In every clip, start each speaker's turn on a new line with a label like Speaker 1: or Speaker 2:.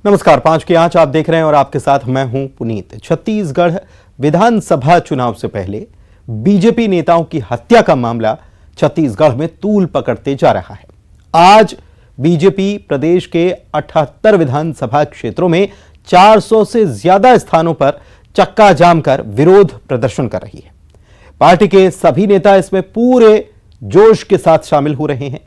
Speaker 1: नमस्कार, 5 की आंच आप देख रहे हैं और आपके साथ मैं हूं पुनीत। छत्तीसगढ़ विधानसभा चुनाव से पहले बीजेपी नेताओं की हत्या का मामला छत्तीसगढ़ में तूल पकड़ते जा रहा है। आज बीजेपी प्रदेश के 78 विधानसभा क्षेत्रों में 400 से ज्यादा स्थानों पर चक्का जाम कर विरोध प्रदर्शन कर रही है। पार्टी के सभी नेता इसमें पूरे जोश के साथ शामिल हो रहे हैं।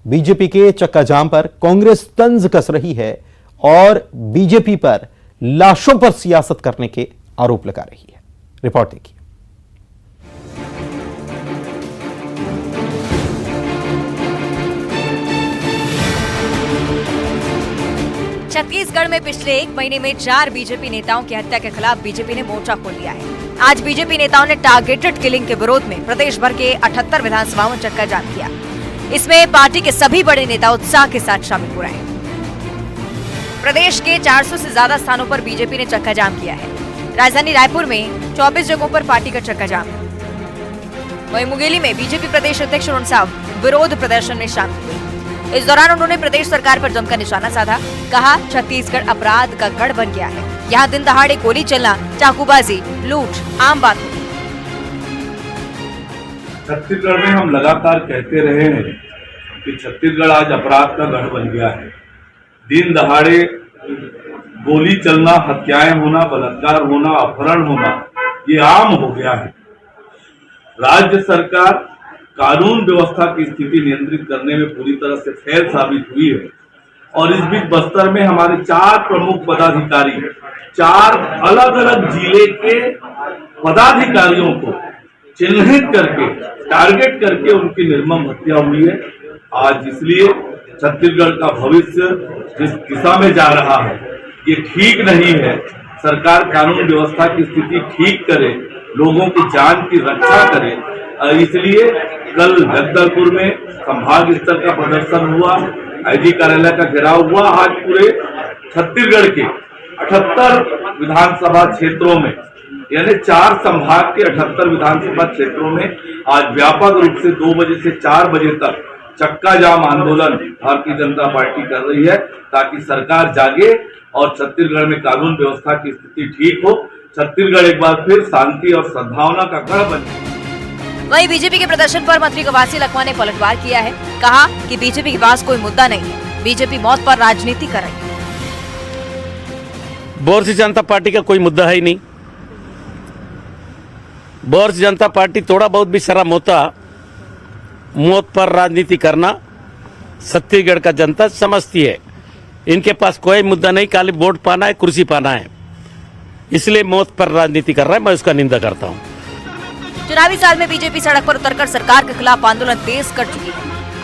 Speaker 1: बीजेपी के चक्का जाम पर कांग्रेस तंज कस रही है और बीजेपी पर लाशों पर सियासत करने के आरोप लगा रही है। रिपोर्ट देखिए।
Speaker 2: छत्तीसगढ़ में पिछले 1 महीने में 4 बीजेपी नेताओं की हत्या के खिलाफ बीजेपी ने मोर्चा खोल दिया है। आज बीजेपी नेताओं ने टारगेटेड किलिंग के विरोध में प्रदेश भर के 78 विधानसभाओं में चक्का जाम किया। इसमें पार्टी के सभी बड़े नेता उत्साह के साथ शामिल हो रहे हैं। प्रदेश के 400 से ज्यादा स्थानों पर बीजेपी ने चक्का जाम किया है। राजधानी रायपुर में 24 जगहों पर पार्टी का चक्का जाम है। वहीं मुंगेली में बीजेपी प्रदेश अध्यक्ष अरुण साव विरोध प्रदर्शन में शामिल हुए। इस दौरान उन्होंने प्रदेश सरकार पर जमकर निशाना साधा। कहा, छत्तीसगढ़ अपराध का गढ़ बन गया है। यहाँ दिन दहाड़े गोली चलना, चाकूबाजी, लूट आम बात है।
Speaker 3: छत्तीसगढ़ में हम लगातार कहते रहे हैं कि छत्तीसगढ़ आज अपराध का गढ़ बन गया है। दिन दहाड़े गोली चलना, हत्याएं होना, बलात्कार होना, अपहरण होना, ये आम हो गया है। राज्य सरकार कानून व्यवस्था की स्थिति नियंत्रित करने में पूरी तरह से फेल साबित हुई है और इस बीच बस्तर में हमारे 4 प्रमुख पदाधिकारी 4 अलग अलग जिले के पदाधिकारियों को चिन्हित करके, टारगेट करके उनकी निर्मम हत्या हुई है। आज इसलिए छत्तीसगढ़ का भविष्य जिस दिशा में जा रहा है ये ठीक नहीं है। सरकार कानून व्यवस्था की स्थिति ठीक करे, लोगों की जान की रक्षा करे। इसलिए कल जगदलपुर में संभाग स्तर का प्रदर्शन हुआ, आईजी कार्यालय का घेराव हुआ। आज पूरे छत्तीसगढ़ के 78 विधानसभा क्षेत्रों में, यानी 4 संभाग के 78 विधानसभा क्षेत्रों में आज व्यापक रूप से 2 बजे से 4 बजे तक चक्का जाम आंदोलन भारतीय जनता पार्टी कर रही है ताकि सरकार जागे और छत्तीसगढ़ में कानून व्यवस्था की स्थिति ठीक हो। छत्तीसगढ़ एक बार फिर शांति और सद्भावना का गढ़ बने।
Speaker 2: वहीं बीजेपी के प्रदर्शन पर मंत्री कवासी लखमा ने पलटवार किया है। कहा कि बीजेपी के पास कोई मुद्दा नहीं है, बीजेपी मौत पर राजनीति कर रही है।
Speaker 4: भारतीय जनता पार्टी का कोई मुद्दा है ही नहीं। भारतीय जनता पार्टी थोड़ा बहुत भी शर्म होता, मौत पर राजनीति करना छत्तीसगढ़ का जनता समझती है। इनके पास कोई मुद्दा नहीं, खाली वोट पाना है, कुर्सी पाना है, इसलिए मौत पर राजनीति कर रहा है। मैं उसका निंदा करता हूँ।
Speaker 2: चुनावी साल में बीजेपी सड़क पर उतरकर सरकार के खिलाफ आंदोलन तेज कर चुकी है।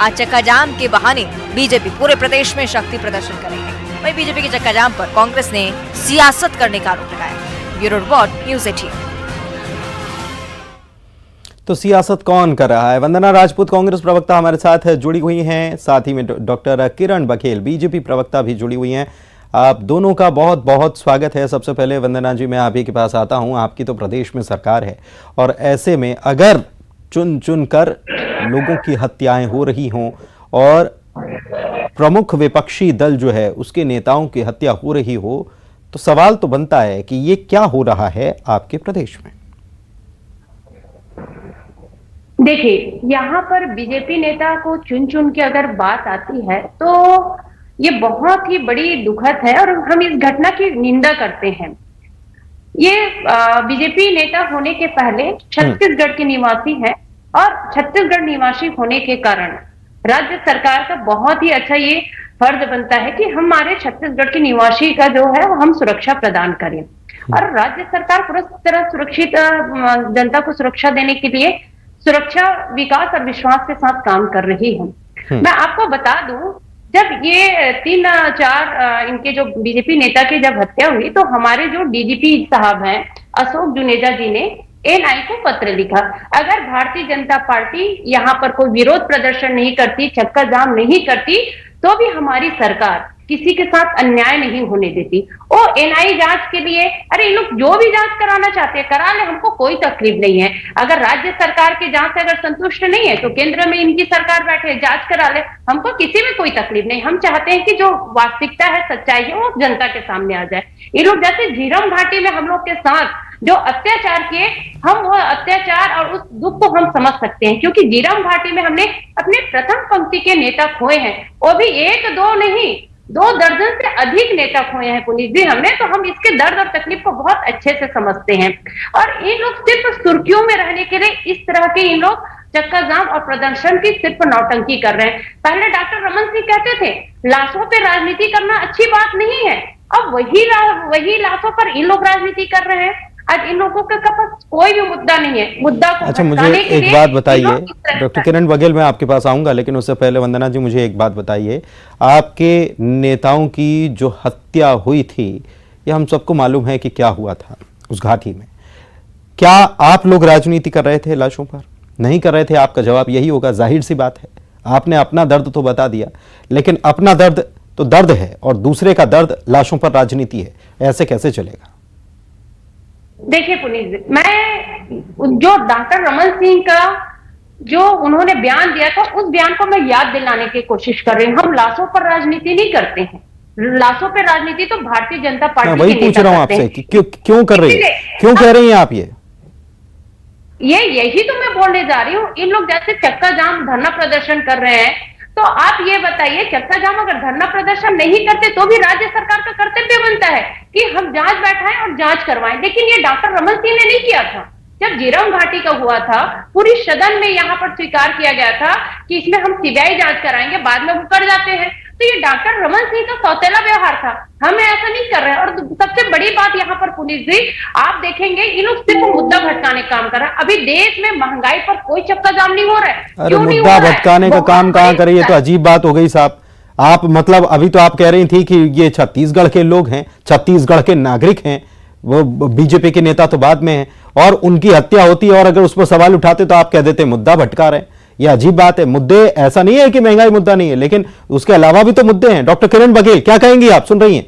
Speaker 2: आज चक्का जाम के बहाने बीजेपी पूरे प्रदेश में शक्ति प्रदर्शन कर रही है। वहीं बीजेपी के चक्का जाम पर कांग्रेस ने सियासत करने का आरोप लगाया। Bureau report, news 18।
Speaker 1: तो सियासत कौन कर रहा है? वंदना राजपूत कांग्रेस प्रवक्ता हमारे साथ जुड़ी हुई हैं, साथ ही में डॉक्टर किरण बघेल बीजेपी प्रवक्ता भी जुड़ी हुई हैं। आप दोनों का बहुत बहुत स्वागत है। सबसे पहले वंदना जी, मैं आप ही के पास आता हूं। आपकी तो प्रदेश में सरकार है और ऐसे में अगर चुन चुन कर लोगों की हत्याएं हो रही हों और प्रमुख विपक्षी दल जो है उसके नेताओं की हत्या हो रही हो, तो सवाल तो बनता है कि ये क्या हो रहा है आपके प्रदेश में?
Speaker 5: देखिए, यहाँ पर बीजेपी नेता को चुन चुन के अगर बात आती है तो ये बहुत ही बड़ी दुखद है और हम इस घटना की निंदा करते हैं। ये बीजेपी नेता होने के पहले छत्तीसगढ़ के निवासी हैं और छत्तीसगढ़ निवासी होने के कारण राज्य सरकार का बहुत ही अच्छा ये फर्ज बनता है कि हमारे छत्तीसगढ़ के निवासी का जो है हम सुरक्षा प्रदान करें। और राज्य सरकार पूरी तरह सुरक्षित जनता को सुरक्षा देने के लिए सुरक्षा, विकास और विश्वास के साथ काम कर रही है। मैं आपको बता दूं, जब ये 3-4 इनके जो बीजेपी नेता की जब हत्या हुई तो हमारे जो डीजीपी साहब हैं अशोक जुनेजा जी ने एनआई को पत्र लिखा। अगर भारतीय जनता पार्टी यहाँ पर कोई विरोध प्रदर्शन नहीं करती, चक्का जाम नहीं करती, तो भी हमारी सरकार किसी के साथ अन्याय नहीं होने देती। वो एनआई जांच के लिए, अरे इन लोग जो भी जांच कराना चाहते हैं करा ले, हमको कोई तकलीफ नहीं है। अगर राज्य सरकार के जांच से अगर संतुष्ट नहीं है तो केंद्र में इनकी सरकार बैठे जांच करा ले, हमको किसी में कोई तकलीफ नहीं। हम चाहते हैं कि जो वास्तविकता है, सच्चाई है, वो जनता के सामने आ जाए। ये लोग जैसे झीरम घाटी में हम लोग के साथ जो अत्याचार किए, हम वो अत्याचार और उस दुख को हम समझ सकते हैं, क्योंकि झीरम घाटी में हमने अपने प्रथम पंक्ति के नेता खोए हैं। वो भी एक दो नहीं, 2 दर्जन से अधिक नेता खोए हैं पुनीत जी हमने। तो हम इसके दर्द और तकलीफ को बहुत अच्छे से समझते हैं। और इन लोग सिर्फ सुर्खियों में रहने के लिए इस तरह के इन लोग चक्का जाम और प्रदर्शन की सिर्फ नौटंकी कर रहे हैं। पहले डॉक्टर रमन सिंह कहते थे लाशों पे राजनीति करना अच्छी बात नहीं है, अब वही लाशों पर इन लोग राजनीति कर रहे हैं। आज इन लोगों के पास कोई भी मुद्दा नहीं है। मुद्दा को
Speaker 1: अच्छा, मुझे
Speaker 5: भटकाने के
Speaker 1: एक
Speaker 5: लिए
Speaker 1: बात
Speaker 5: इन
Speaker 1: बताइए,
Speaker 5: लोग इस तरह
Speaker 1: डॉक्टर किरण बघेल, मैं आपके पास आऊंगा, लेकिन उससे पहले वंदना जी मुझे एक बात बताइए। आपके नेताओं की जो हत्या हुई थी, ये हम सबको मालूम है कि क्या हुआ था उस घाटी में। क्या आप लोग राजनीति कर रहे थे लाशों पर? नहीं कर रहे थे। आपका जवाब यही होगा, जाहिर सी बात है। आपने अपना दर्द तो बता दिया, लेकिन अपना दर्द तो दर्द है और दूसरे का दर्द लाशों पर राजनीति है, ऐसे कैसे चलेगा?
Speaker 5: देखिए पुनीत जी, मैं जो डॉक्टर रमन सिंह का जो उन्होंने बयान दिया था, उस बयान को मैं याद दिलाने की कोशिश कर रही हूँ। हम लाशों पर राजनीति नहीं करते हैं। लाशों पर राजनीति तो भारतीय जनता
Speaker 1: मैं
Speaker 5: पार्टी
Speaker 1: वही
Speaker 5: के
Speaker 1: पूछ
Speaker 5: नेता
Speaker 1: रहा हूं
Speaker 5: करते
Speaker 1: आपसे
Speaker 5: हैं।
Speaker 1: कि क्यों कर रही है, क्यों कह रही हैं आप ये?
Speaker 5: यही तो मैं बोलने जा रही हूँ। इन लोग जैसे चक्का जाम धरना प्रदर्शन कर रहे हैं, तो आप ये बताइए, चक्का जाम अगर धरना प्रदर्शन नहीं करते तो भी राज्य सरकार का कर्तव्य बनता है कि हम जांच बैठाएं और जांच करवाएं। लेकिन ये डॉक्टर रमन सिंह ने नहीं किया था। जब झीरम घाटी का हुआ था, पूरी सदन में यहाँ पर स्वीकार किया गया था कि इसमें हम सीबीआई जांच कराएंगे, बाद में वो कर जाते हैं। तो ये डॉक्टर रमन सिंह का सौतेला व्यवहार था। हम ऐसा नहीं कर रहे हैं। और सबसे बड़ी बात यहाँ पर पुनीत जी, आप देखेंगे इन लोग सिर्फ मुद्दा भटकाने काम कर रहे हैं। अभी देश में महंगाई पर कोई चक्का जाम नहीं हो रहा है।
Speaker 1: अरे
Speaker 5: क्यों नहीं हो
Speaker 1: मुद्दा
Speaker 5: रहा है?
Speaker 1: भटकाने का
Speaker 5: बहुत
Speaker 1: काम कहाँ
Speaker 5: बड़ी
Speaker 1: करे, ये तो अजीब बात हो गई साहब। आप मतलब अभी तो आप कह रही थी कि ये छत्तीसगढ़ के लोग हैं, छत्तीसगढ़ के नागरिक हैं, वो बीजेपी के नेता तो बाद में हैं, और उनकी हत्या होती है और अगर उस पर सवाल उठाते तो आप कह देते मुद्दा भटका रहे हैं। ये अजीब बात है। मुद्दे, ऐसा नहीं है कि महंगाई मुद्दा नहीं है, लेकिन उसके अलावा भी तो मुद्दे हैं। डॉक्टर किरण बघेल, क्या कहेंगी आप? सुन रही हैं?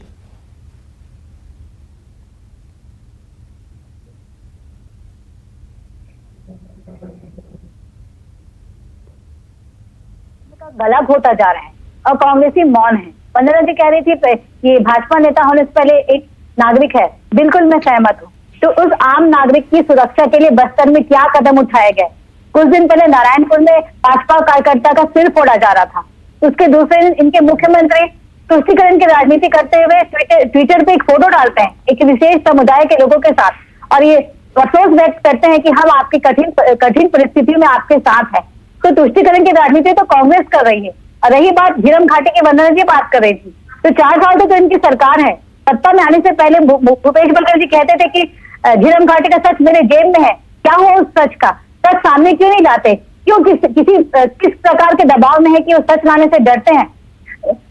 Speaker 6: गला घोटा जा रहा है और कांग्रेसी मौन है। वंदना जी कह रही थी ये भाजपा नेता होने से पहले एक नागरिक है, बिल्कुल मैं सहमत हूँ। तो उस आम नागरिक की सुरक्षा के लिए बस्तर में क्या कदम उठाए गए? कुछ दिन पहले नारायणपुर में भाजपा कार्यकर्ता का सिर फोड़ा जा रहा था। उसके दूसरे दिन इनके मुख्यमंत्री तुष्टीकरण की राजनीति करते हुए ट्विटर पे एक फोटो डालते हैं एक विशेष समुदाय के लोगों के साथ, और ये अफसोस व्यक्त करते हैं कि हम आपकी कठिन परिस्थितियों में आपके साथ है। तो तुष्टीकरण की राजनीति तो कांग्रेस कर रही है। और रही बात झीरम घाटी की, वंदना जी बात कर रही थी, तो 4 साल तो इनकी सरकार है। सत्ता में आने से पहले भूपेश बघेल जी कहते थे कि झीरम घाटी का सच मेरे जेब में है। क्या हुआ उस सच का? सच सामने क्यों नहीं लाते? क्यों किस प्रकार के दबाव में है कि वो सच लाने से डरते हैं?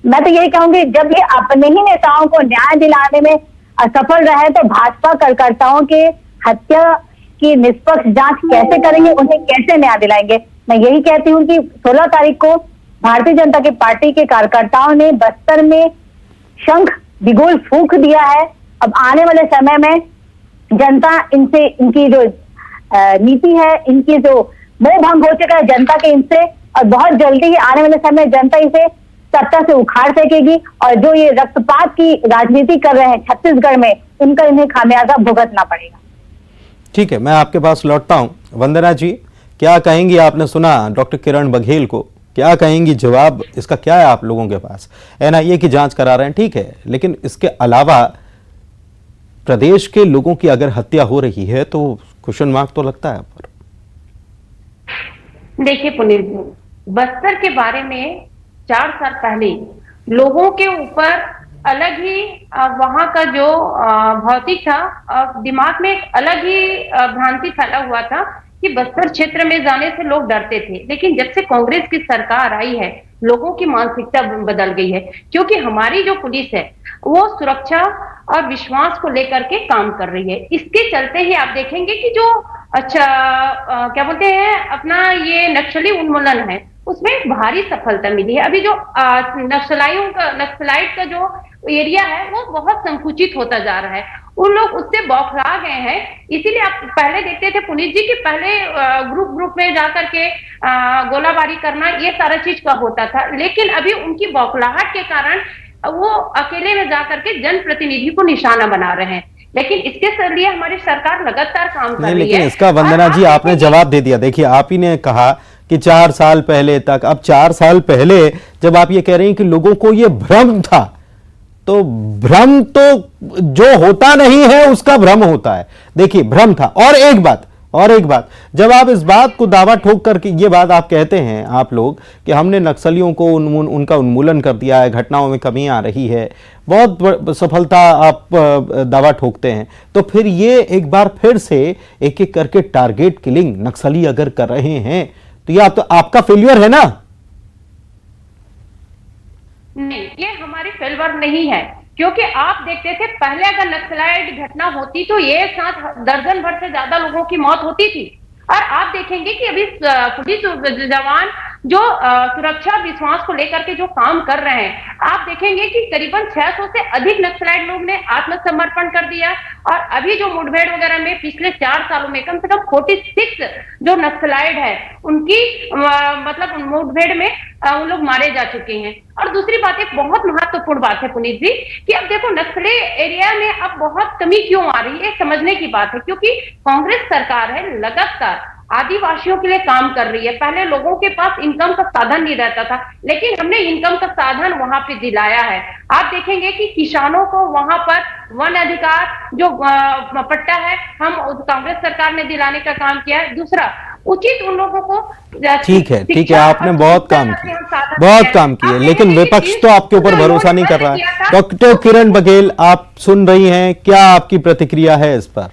Speaker 6: मैं तो यही कहूंगी, जब ये अपने ही नेताओं को न्याय दिलाने में असफल रहे तो भाजपा कार्यकर्ताओं के हत्या की निष्पक्ष जांच कैसे करेंगे, उन्हें कैसे न्याय दिलाएंगे? मैं यही कहती हूँ कि 16 तारीख को भारतीय जनता की पार्टी के कार्यकर्ताओं ने बस्तर में शंख बिगुल फूंक दिया है। अब आने वाले समय में जनता इनसे, इनकी जो नीति है, इनकी जो मोह भंग हो चुका है जनता के इनसे, और बहुत जल्दी ही आने वाले समय जनता इसे सत्ता से उखाड़ फेंकेगी। और जो ये रक्तपात की राजनीति कर रहे हैं छत्तीसगढ़ में, उनका इन्हें खामियाजा भुगतना पड़ेगा।
Speaker 1: ठीक है, मैं आपके पास लौटता हूं। वंदना जी, क्या कहेंगी? आपने सुना डॉक्टर किरण बघेल को, क्या कहेंगी? जवाब इसका क्या है आप लोगों के पास? एनआईए की जांच करा रहे हैं, ठीक है, लेकिन इसके अलावा प्रदेश के लोगों की अगर हत्या हो रही है तो क्वेश्चन मार्क तो लगता है पर।
Speaker 5: देखिए पुनीत जी, बस्तर के बारे में 4 साल पहले लोगों के ऊपर अलग ही वहां का जो भौतिक था, दिमाग में एक अलग ही भ्रांति फैला हुआ था कि बस्तर क्षेत्र में जाने से लोग डरते थे। लेकिन जब से कांग्रेस की सरकार आई है, लोगों की मानसिकता बदल गई है, क्योंकि हमारी जो पुलिस है वो सुरक्षा और विश्वास को लेकर के काम कर रही है। इसके चलते ही आप देखेंगे कि जो क्या बोलते हैं अपना ये नक्सली उन्मूलन है, उसमें भारी सफलता मिली है। अभी जो नक्सलाइट का जो एरिया है वो बहुत संकुचित होता जा रहा है, उन लोग उससे बौखला गए हैं। इसीलिए आप पहले देखते थे पुनीत जी कि पहले ग्रुप में जाकर के गोलाबारी करना ये सारा चीज का होता था, लेकिन अभी उनकी बौखलाहट के कारण वो अकेले में जाकर के जनप्रतिनिधि को निशाना बना रहे हैं। लेकिन इसके लिए हमारी सरकार लगातार काम कर रही है।
Speaker 1: लेकिन इसका वंदना जी आपने जवाब दे दिया। देखिए आप ही ने कहा कि 4 साल पहले तक, अब 4 साल पहले जब आप ये कह रहे हैं कि लोगों को ये भ्रम था, तो भ्रम तो जो होता नहीं है उसका भ्रम होता है। देखिए भ्रम था। और एक बात जब आप इस बात को दावा ठोक करके ये बात आप कहते हैं आप लोग कि हमने नक्सलियों को उनका उन्मूलन कर दिया है, घटनाओं में कमी आ रही है, बहुत सफलता आप दावा ठोकते हैं, तो फिर ये एक बार फिर से एक एक करके टारगेट किलिंग नक्सली अगर कर रहे हैं तो ये तो आपका फेलियर है ना?
Speaker 5: नहीं, ये हमारी फेल्योर नहीं है, क्योंकि आप देखते थे पहले अगर नक्सलाइट घटना होती तो ये साथ दर्जन भर से ज्यादा लोगों की मौत होती थी। और आप देखेंगे कि अभी पुलिस जवान जो सुरक्षा विश्वास को लेकर के जो काम कर रहे हैं, आप देखेंगे कि करीबन 600 से अधिक नक्सलाइट लोग ने आत्मसमर्पण कर दिया। और अभी जो मुठभेड़ वगैरह में पिछले 4 सालों में कम से कम 46 जो नक्सलाइट है उनकी मतलब मुठभेड़ में उन लोग मारे जा चुके हैं। और दूसरी बात, एक बहुत महत्वपूर्ण बात है पुनीत जी कि अब देखो नक्सली एरिया में अब बहुत कमी क्यों आ रही है, समझने की बात है। क्योंकि कांग्रेस सरकार है लगातार आदिवासियों के लिए काम कर रही है। पहले लोगों के पास इनकम का साधन नहीं रहता था, लेकिन हमने इनकम का साधन वहां पे दिलाया है। आप देखेंगे कि किसानों को वहां पर वन अधिकार जो पट्टा है हम कांग्रेस सरकार ने दिलाने का काम किया है। दूसरा, उचित उन लोगों को
Speaker 1: ठीक है आपने बहुत काम किए, लेकिन विपक्ष तो आपके ऊपर भरोसा नहीं कर रहा है। डॉक्टर किरण बघेल आप सुन रही हैं, क्या आपकी प्रतिक्रिया है इस पर?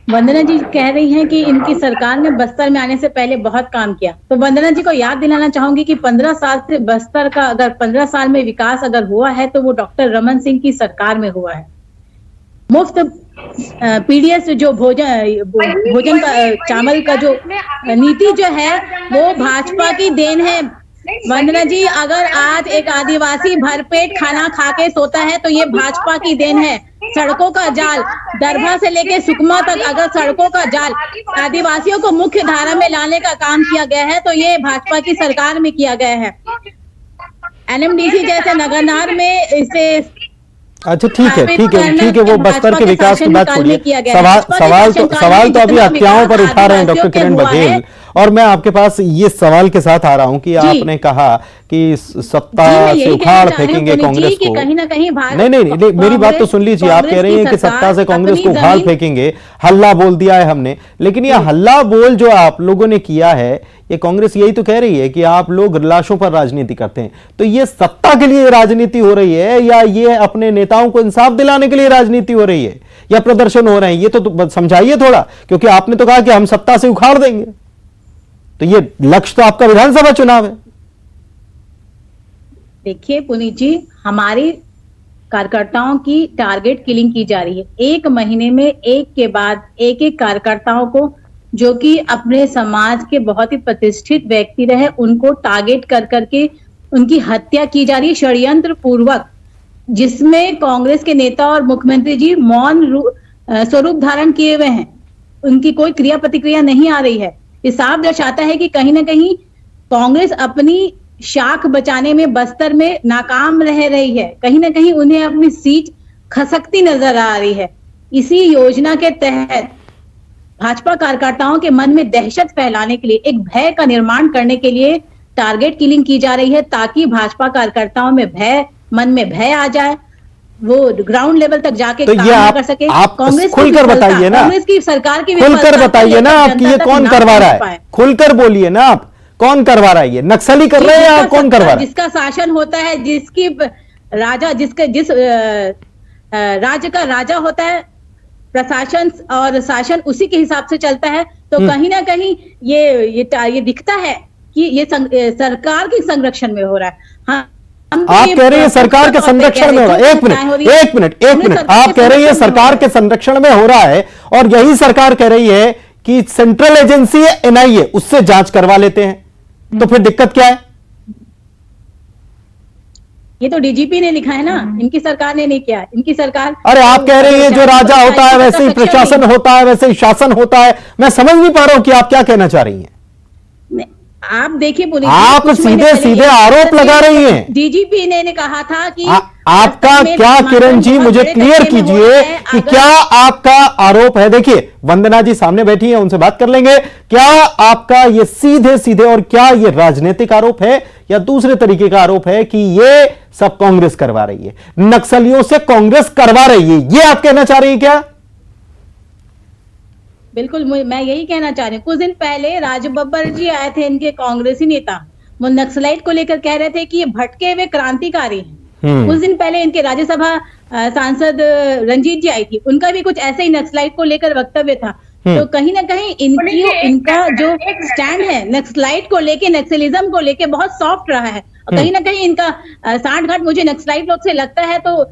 Speaker 7: वंदना जी कह रही हैं कि इनकी सरकार ने बस्तर में आने से पहले बहुत काम किया, तो वंदना जी को याद दिलाना चाहूंगी कि 15 साल से बस्तर का अगर 15 साल में विकास अगर हुआ है तो वो डॉक्टर रमन सिंह की सरकार में हुआ है। मुफ्त पीडीएस जो भोजन का चावल का जो नीति जो है वो भाजपा की देन है। वंदना जी, अगर आज एक आदिवासी भरपेट खाना खा के सोता है तो ये भाजपा की देन है। सड़कों का जाल दरभा से लेके सुकमा तक अगर सड़कों का जाल आदिवासियों को मुख्य धारा में लाने का काम किया गया है तो ये भाजपा की सरकार में किया गया है। एनएमडीसी जैसे नगरनार में इसे
Speaker 1: अच्छा ठीक है वो बस्तर के विकास की बात छोड़िए। सवाल तो अभी हत्याओं पर उठा रहे हैं डॉक्टर किरण बघेल, और मैं आपके पास ये सवाल के साथ आ रहा हूं कि आपने कहा कि सत्ता से उखाड़ फेंकेंगे कांग्रेस को।
Speaker 7: कहीं ना कहीं
Speaker 1: नहीं, मेरी बात तो सुन लीजिए। आप कह रही हैं कि सत्ता से कांग्रेस को उखाड़ फेंकेंगे, हल्ला बोल दिया है हमने, लेकिन ये हल्ला बोल जो आप लोगों ने किया है, ये कांग्रेस यही तो कह रही है कि आप लोग लाशों पर राजनीति करते हैं। तो ये सत्ता के लिए राजनीति हो रही है या ये अपने नेताओं को इंसाफ दिलाने के लिए राजनीति हो रही है या प्रदर्शन हो रहे हैं? ये तो समझाइए थोड़ा, क्योंकि आपने तो कहा कि हम सत्ता से उखाड़ देंगे, तो ये लक्ष्य तो आपका विधानसभा चुनाव है।
Speaker 7: देखिए पुनीत जी, हमारी कार्यकर्ताओं की टारगेट किलिंग की जा रही है। 1 महीने में एक के बाद एक कार्यकर्ताओं को जो कि अपने समाज के बहुत ही प्रतिष्ठित व्यक्ति रहे उनको टारगेट कर करके उनकी हत्या की जा रही है षड्यंत्र पूर्वक, जिसमें कांग्रेस के नेता और मुख्यमंत्री जी मौन स्वरूप धारण किए हुए हैं। उनकी कोई क्रिया प्रतिक्रिया नहीं आ रही है। ये साफ दर्शाता है कि कहीं ना कहीं कांग्रेस अपनी शाख बचाने में बस्तर में नाकाम रह रही है। कहीं ना कहीं उन्हें अपनी सीट खसकती नजर आ रही है। इसी योजना के तहत भाजपा कार्यकर्ताओं के मन में दहशत फैलाने के लिए, एक भय का निर्माण करने के लिए टारगेट किलिंग की जा रही है, ताकि भाजपा कार्यकर्ताओं में मन में भय आ जाए, वो ग्राउंड लेवल तक जाके
Speaker 1: तो
Speaker 7: काम
Speaker 1: ये
Speaker 7: कर सके।
Speaker 1: आप
Speaker 7: कांग्रेस
Speaker 1: खुलकर बताइए ना,
Speaker 7: कांग्रेस की सरकार की
Speaker 1: खुलकर बताइए ना, आपकी ये कौन करवा रहा है? खुलकर बोलिए ना, आप कौन करवा रहा है? ये नक्सली कर रहे हैं या कौन करवा रहा है?
Speaker 7: जिसका शासन होता है, जिसकी राजा जिस राज्य का राजा होता है, प्रशासन और शासन उसी के हिसाब से चलता है। तो कहीं ना कहीं ये दिखता है कि ये सरकार के संरक्षण में हो रहा है। हाँ,
Speaker 1: आप कह रही है सरकार के संरक्षण में हो रहा है। एक मिनट, आप कह रही है सरकार के संरक्षण में हो रहा है, और यही सरकार कह रही है कि सेंट्रल एजेंसी है एनआईए, उससे जांच करवा लेते हैं, तो फिर दिक्कत क्या है?
Speaker 7: ये तो डीजीपी ने लिखा है ना, इनकी सरकार ने नहीं किया। इनकी सरकार,
Speaker 1: अरे आप कह रही हैं जो राजा होता है वैसे ही प्रशासन होता है, वैसे ही शासन होता है। मैं समझ नहीं पा रहा हूं कि आप क्या कहना चाह रही हैं।
Speaker 7: आप देखिए पुनीत,
Speaker 1: आप सीधे सीधे आरोप लगा रही हैं।
Speaker 7: डीजीपी ने कहा था कि
Speaker 1: आपका क्या, किरण जी मुझे क्लियर कीजिए कि क्या आपका आरोप है? देखिए वंदना जी सामने बैठी हैं, उनसे बात कर लेंगे। क्या आपका ये सीधे सीधे और क्या ये राजनीतिक आरोप है या दूसरे तरीके का आरोप है कि ये सब कांग्रेस करवा रही है, नक्सलियों से कांग्रेस करवा रही है, ये आप कहना चाह रही है क्या?
Speaker 7: बिल्कुल, मैं यही कहना चाह रही हूँ। कुछ दिन पहले राजू बब्बर जी आए थे, इनके कांग्रेसी नेता, वो नक्सलाइट को लेकर कह रहे थे कि ये भटके हुए क्रांतिकारी हैं। कुछ दिन पहले इनके राज्यसभा सांसद रंजीत जी आई थी, उनका भी कुछ ऐसे ही नक्सलाइट को लेकर वक्तव्य था। तो कहीं ना कहीं इनका जो स्टैंड है नक्सलाइट को लेके, नक्सलिज्म को लेके बहुत सॉफ्ट रहा है। और कहीं ना कहीं इनका सांठगांठ मुझे नक्सलाइट लोग से लगता है, तो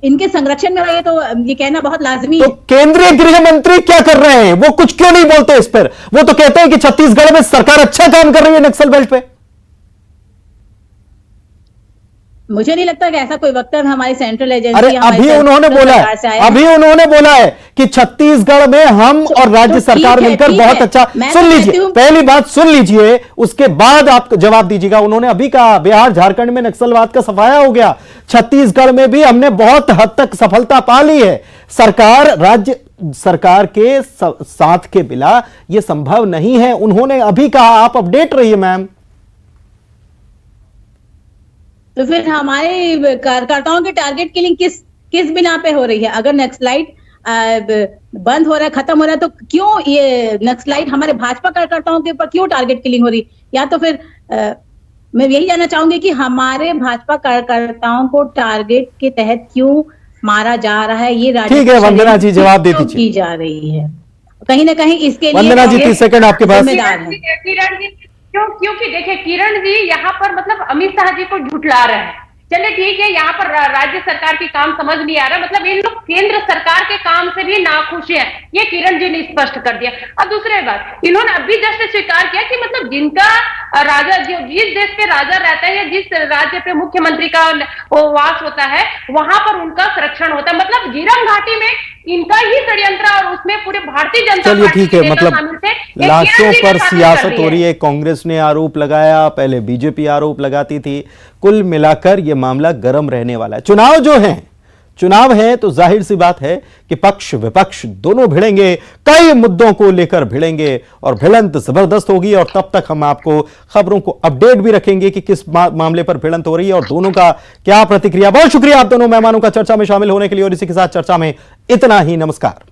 Speaker 7: इनके संरक्षण में रहे, तो ये कहना बहुत लाजमी है।
Speaker 1: तो केंद्रीय गृह मंत्री क्या कर रहे हैं? वो कुछ क्यों नहीं बोलते इस पर? वो तो कहते हैं कि छत्तीसगढ़ में सरकार अच्छा काम कर रही है नक्सल बेल्ट पे।
Speaker 7: मुझे नहीं लगता कि ऐसा कोई वक्तव्य हमारी सेंट्रल एजेंसी,
Speaker 1: अरे अभी उन्होंने बोला है, अभी उन्होंने बोला है कि छत्तीसगढ़ में हम और राज्य सरकार मिलकर बहुत अच्छा। सुन लीजिए, पहली बात सुन लीजिए, उसके बाद आप जवाब दीजिएगा। उन्होंने अभी कहा बिहार झारखंड में नक्सलवाद का सफाया हो गया, छत्तीसगढ़ में भी हमने बहुत हद तक सफलता पा ली है। सरकार, राज्य सरकार के साथ के बिना यह संभव नहीं है, उन्होंने अभी कहा। आप अपडेट रहिए मैम।
Speaker 7: तो फिर हमारे कार्यकर्ताओं की टारगेट किलिंग किस बिना पे हो रही है? अगर नक्सलाइट बंद हो रहा है, खत्म हो रहा है, तो क्यों ये नक्सलाइट हमारे भाजपा कार्यकर्ताओं के ऊपर क्यों टारगेट किलिंग हो रही? या तो फिर मैं यही जानना चाहूंगी कि हमारे भाजपा कार्यकर्ताओं को टारगेट के तहत क्यों मारा जा रहा है? ये
Speaker 1: ठीक है वंदना जी, जवाब दे दीजिए।
Speaker 7: की जा रही है कहीं ना कहीं इसके लिए
Speaker 1: वंदना जी 30 सेकंड आपके पास।
Speaker 5: किरण जी क्योंकि देखिए किरण जी यहाँ पर मतलब अमित शाह जी को झुठला रहे हैं। चलिए ठीक है, यहाँ पर राज्य सरकार की काम समझ नहीं आ रहा, मतलब इन लोग केंद्र सरकार के काम से भी नाखुश है, ये किरण जी ने स्पष्ट कर दिया। और दूसरी बात, इन्होंने अभी जस्ट स्वीकार किया कि मतलब जिनका राजा, जो जिस देश पे राजा रहता है या जिस राज्य पे मुख्यमंत्री का वास होता है, वहां पर उनका संरक्षण होता है। मतलब झीरम घाटी में इनका ही षड्यंत्र और उसमें पूरे भारतीय जनता
Speaker 1: चलिए ठीक है, मतलब लाशों पर सियासत हो रही
Speaker 5: है।
Speaker 1: है। कांग्रेस ने आरोप लगाया, पहले बीजेपी आरोप लगाती थी। कुल मिलाकर यह मामला गर्म रहने वाला है। चुनाव जो है, चुनाव है तो जाहिर सी बात है कि पक्ष विपक्ष दोनों भिड़ेंगे, कई मुद्दों को लेकर भिड़ेंगे और भिड़ंत जबरदस्त होगी। और तब तक हम आपको खबरों को अपडेट भी रखेंगे कि किस मामले पर भिड़ंत हो रही है और दोनों का क्या प्रतिक्रिया। बहुत शुक्रिया आप दोनों मेहमानों का चर्चा में शामिल होने के लिए। और इसी के साथ चर्चा में इतना ही। नमस्कार।